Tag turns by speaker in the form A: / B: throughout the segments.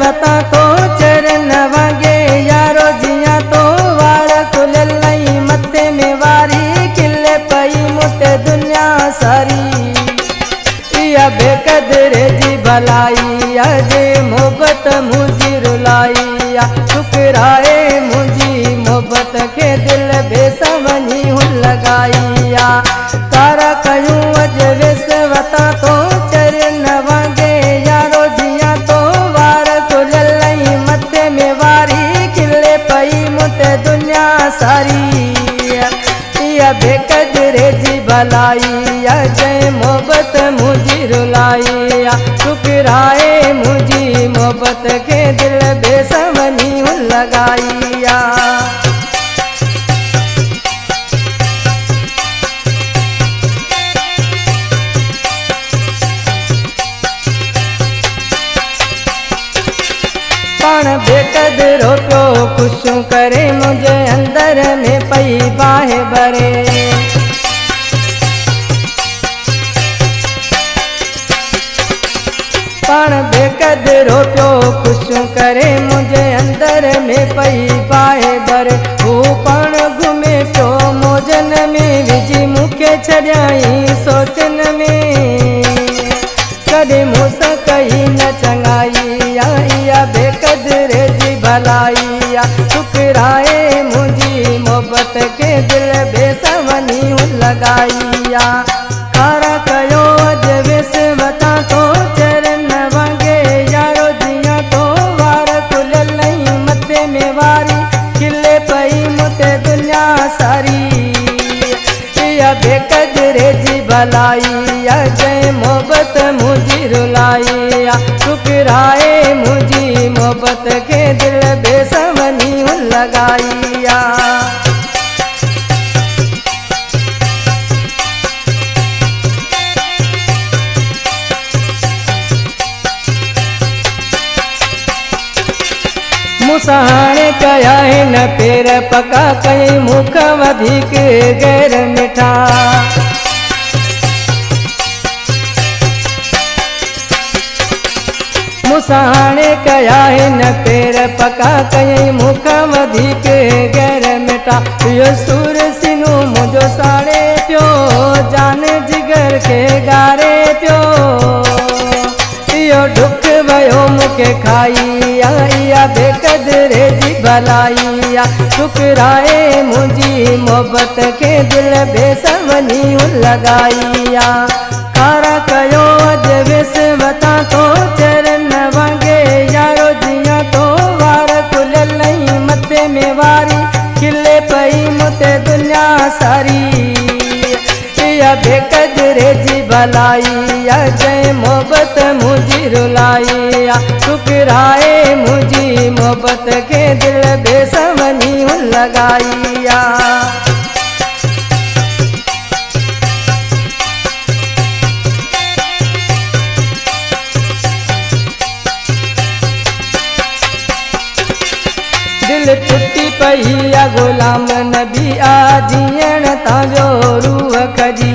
A: वता तो चरण वागे यारो जिया तो वार खुल लई मथे में वारी खिले पई मुते दुनिया सारी या बेकदरे जी भलाई अजे मोहब्बत मुझी रुलाई या ठुकराए मुझी मोहब्बत के दिल बेसवनी हुन लगाई या तारा कयूं अज विस वता तो चरण वागे यारो जिया तो वार खुल लई मथे में वारी खिले पई मुते दुनिया सारी या बेकदरे जी भलाई अजय मोहब्बत मुझी रुलाई या ठुकराए मुझी मोहब्बत के दिल बेसवनी हुन लगाई या पण बेकदरो पियो खुशूं करे मुझे अंदर में पई बाहे भरे पण बेकदरो पियो खुशूं करे मुझे अंदर में पई बाहे भरे हू पण घुमे पियो मोजन में विझी मूंखे छॾियाई सोचन में कदे मूंस कई न चङाई या बेकदरे जी भलाई या ठुकराए मुझी मोहब्बत के दिल बेसवनी हुन लगाई या कारा कयो अज विस वता तो चरण वागे यारो जिया तो वार खुल लई मथे में वारी खिले पई मुते दुनिया सारी या बेकदरे जी भलाई अजय मोहब्बत मुझी रुलाई या ठुकराए मुझी मोहब्बत के दिल बेसवनी हुन लगाई या मुसाहाणे कया न पेर पका कई मुख वधिक गैर मिठा मुसाहाणे कया न पेर पका कई मुख वधिक गैर मिठा यो सुर सिनू मुझो साड़े पियो जान जिगर के गारे पियो यो ढुक वयो मुखे खाई या बेकदरे जी भलाई या ठुकराए मुझी मोहब्बत के दिल बेसवनी हुन लगाई या कारा कयो अज विस वता तो चरण वागे यारो जिया तो वार खुल लई मथे में वारी खिले पई मुते दुनिया सारी या बेकदरे जी भलाई अजय मोहब्बत मुझी रुलाई या ठुकराए मुझी मोहब्बत के दिल बेसवनी हुन लगाई या दिल टुटी पई या गुलाम नबी आ जीअण तांजो रूह खजी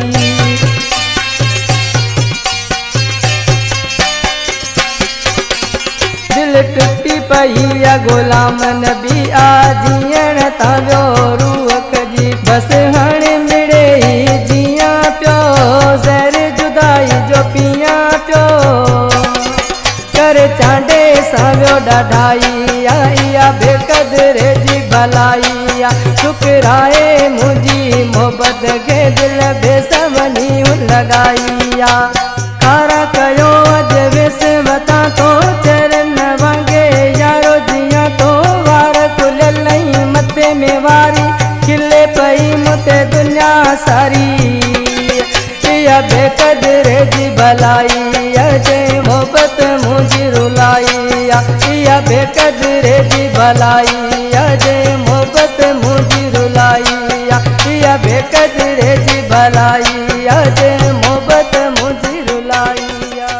A: दिल टुटी पई या गुलाम नबी आ जीअण तांजो रूह खजी बस हाणे मिड़े ही जिया पियो ज़हर जुदाई जो पिया पियो कर चांडे सावियो ॾाढाई या बेकदरे जी भलाई या ठुकराए मुझी मोहब्बत के दिल बेसवनी हुन लगाई या कारा कयो अज विस वता तो चरण वागे यारो जिया तो वार खुल लई मथे में वारी खिले पई मुते दुनिया सारी या बेकदरे जी भलाई अजय मोहब्बत मुझी रुलाई या बेकदरे जी भलाई अजय मोहब्बत मुझी रुलाई या बेकदरे जी भलाई अजय